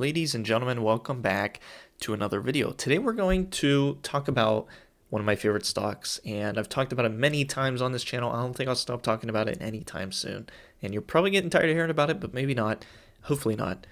Ladies and gentlemen, welcome back to another video. Today we're going to talk about one of my favorite stocks, and I've talked about it many times on this channel. I don't think I'll stop talking about it anytime soon. And you're probably getting tired of hearing about it, but maybe not. Hopefully not.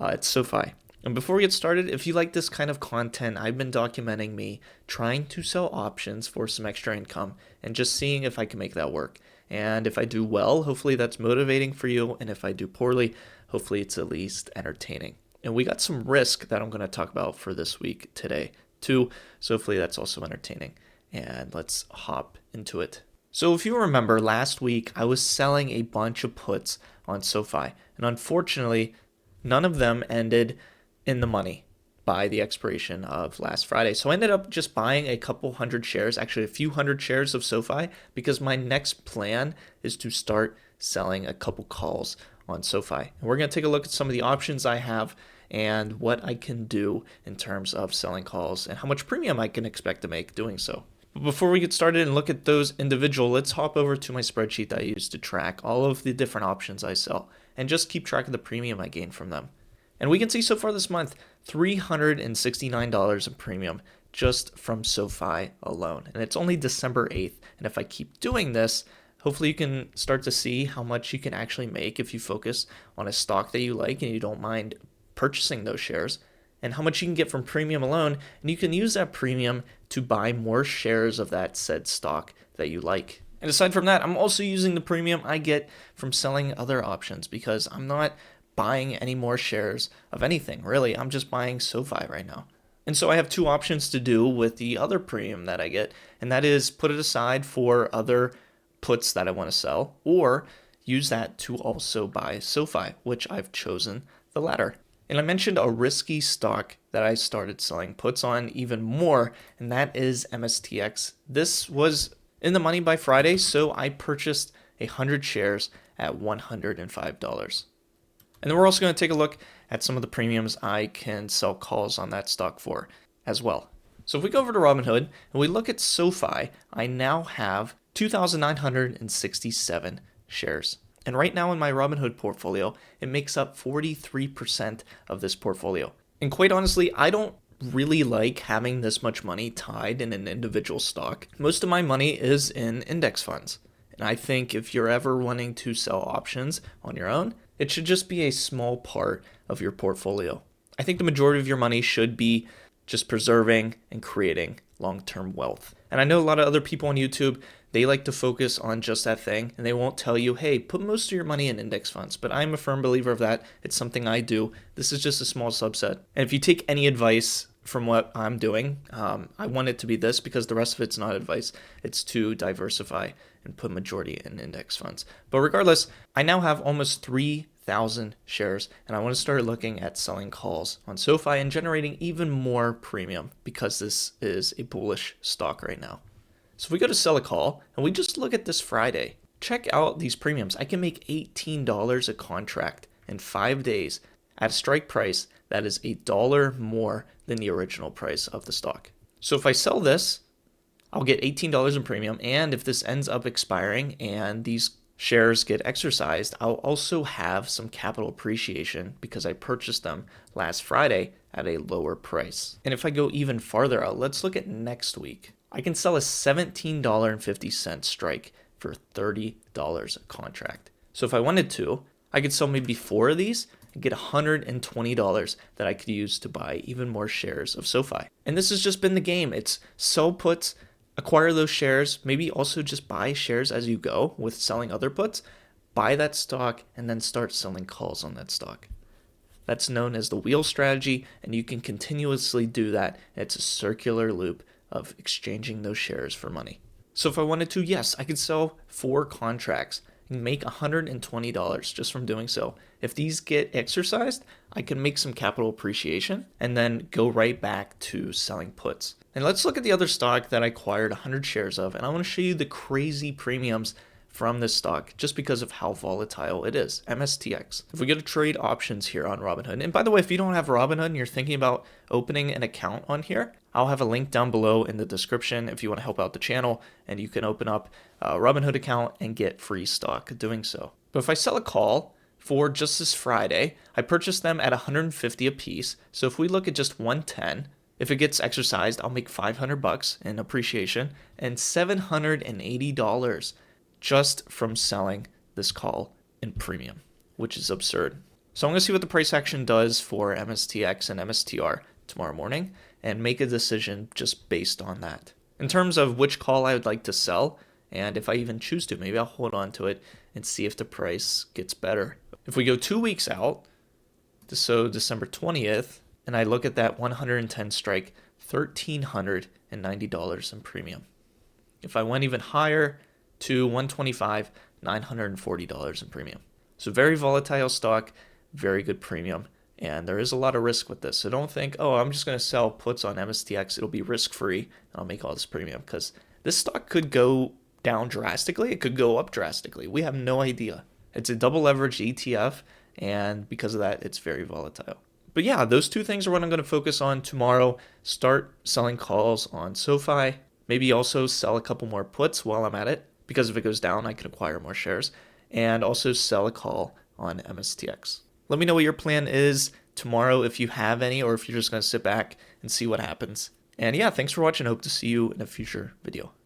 It's Sofi. And before we get started, if you like this kind of content, I've been documenting me trying to sell options for some extra income and just seeing if I can make that work. And if I do well, hopefully that's motivating for you. And if I do poorly, hopefully it's at least entertaining. And we got some risk that I'm going to talk about for this week today too. So hopefully that's also entertaining. And let's hop into it. So if you remember last week, I was selling a bunch of puts on Sofi. And unfortunately, none of them ended in the money by the expiration of last Friday. So I ended up just buying a couple hundred shares, actually a few hundred shares of Sofi, because my next plan is to start selling a couple calls on Sofi. And we're going to take a look at some of the options I have and what I can do in terms of selling calls and how much premium I can expect to make doing so. But before we get started and look at those individual, let's hop over to my spreadsheet that I use to track all of the different options I sell and just keep track of the premium I gain from them. And we can see so far this month, $369 in premium just from Sofi alone. And it's only December 8th. And if I keep doing this, hopefully you can start to see how much you can actually make if you focus on a stock that you like and you don't mind purchasing those shares, and how much you can get from premium alone. And you can use that premium to buy more shares of that said stock that you like. And aside from that, I'm also using the premium I get from selling other options because I'm not buying any more shares of anything, really. I'm just buying Sofi right now. And so I have two options to do with the other premium that I get, and that is put it aside for other puts that I want to sell, or use that to also buy Sofi, which I've chosen the latter. And I mentioned a risky stock that I started selling puts on even more, and that is MSTX. This was in the money by Friday, so I purchased 100 shares at $105. And then we're also going to take a look at some of the premiums I can sell calls on that stock for as well. So if we go over to Robinhood and we look at Sofi, I now have 2,967 shares. And right now in my Robinhood portfolio, it makes up 43% of this portfolio. And quite honestly, I don't really like having this much money tied in an individual stock. Most of my money is in index funds. And I think if you're ever wanting to sell options on your own, it should just be a small part of your portfolio. I think the majority of your money should be just preserving and creating long-term wealth. And I know a lot of other people on YouTube, they like to focus on just that thing, and they won't tell you, hey, put most of your money in index funds. But I'm a firm believer of that. It's something I do. This is just a small subset. And if you take any advice from what I'm doing, I want it to be this, because the rest of it's not advice. It's to diversify and put majority in index funds. But regardless, I now have almost 3,000 shares, and I want to start looking at selling calls on Sofi and generating even more premium because this is a bullish stock right now. So if we go to sell a call and we just look at this Friday, check out these premiums. I can make $18 a contract in 5 days at a strike price that is $1 more than the original price of the stock. So if I sell this, I'll get $18 in premium, and if this ends up expiring and these shares get exercised, I'll also have some capital appreciation because I purchased them last Friday at a lower price. And if I go even farther out, let's look at next week. I can sell a $17.50 strike for $30 a contract. So if I wanted to, I could sell maybe 4 of these and get $120 that I could use to buy even more shares of Sofi. And this has just been the game. It's sell puts, acquire those shares, maybe also just buy shares as you go with selling other puts, buy that stock, and then start selling calls on that stock. That's known as the wheel strategy, and you can continuously do that. It's a circular loop of exchanging those shares for money. So if I wanted to, yes, I could sell 4 contracts and make $120 just from doing so. If these get exercised, I can make some capital appreciation and then go right back to selling puts. And let's look at the other stock that I acquired 100 shares of, and I want to show you the crazy premiums from this stock just because of how volatile it is, MSTX. If we go to trade options here on Robinhood, and by the way, if you don't have Robinhood and you're thinking about opening an account on here, I'll have a link down below in the description if you want to help out the channel, and you can open up a Robinhood account and get free stock doing so. But if I sell a call for just this Friday. I purchased them at 150 a piece. So if we look at just 110, if it gets exercised, I'll make $500 in appreciation and $780 just from selling this call in premium, which is absurd. So I'm going to see what the price action does for MSTX and MSTR tomorrow morning and make a decision just based on that. In terms of which call I would like to sell, and if I even choose to, maybe I'll hold on to it and see if the price gets better. If we go 2 weeks out, so December 20th, and I look at that 110 strike, $1,390 in premium. If I went even higher to 125, $940 in premium. So very volatile stock, very good premium. And there is a lot of risk with this. So don't think, oh, I'm just going to sell puts on MSTX. It'll be risk-free, and I'll make all this premium. Because this stock could go down drastically. It could go up drastically. We have no idea. It's a double leverage ETF, and because of that, it's very volatile. But yeah, those two things are what I'm going to focus on tomorrow. Start selling calls on Sofi. Maybe also sell a couple more puts while I'm at it, because if it goes down, I can acquire more shares. And also sell a call on MSTX. Let me know what your plan is tomorrow if you have any, or if you're just going to sit back and see what happens. And yeah, thanks for watching. I hope to see you in a future video.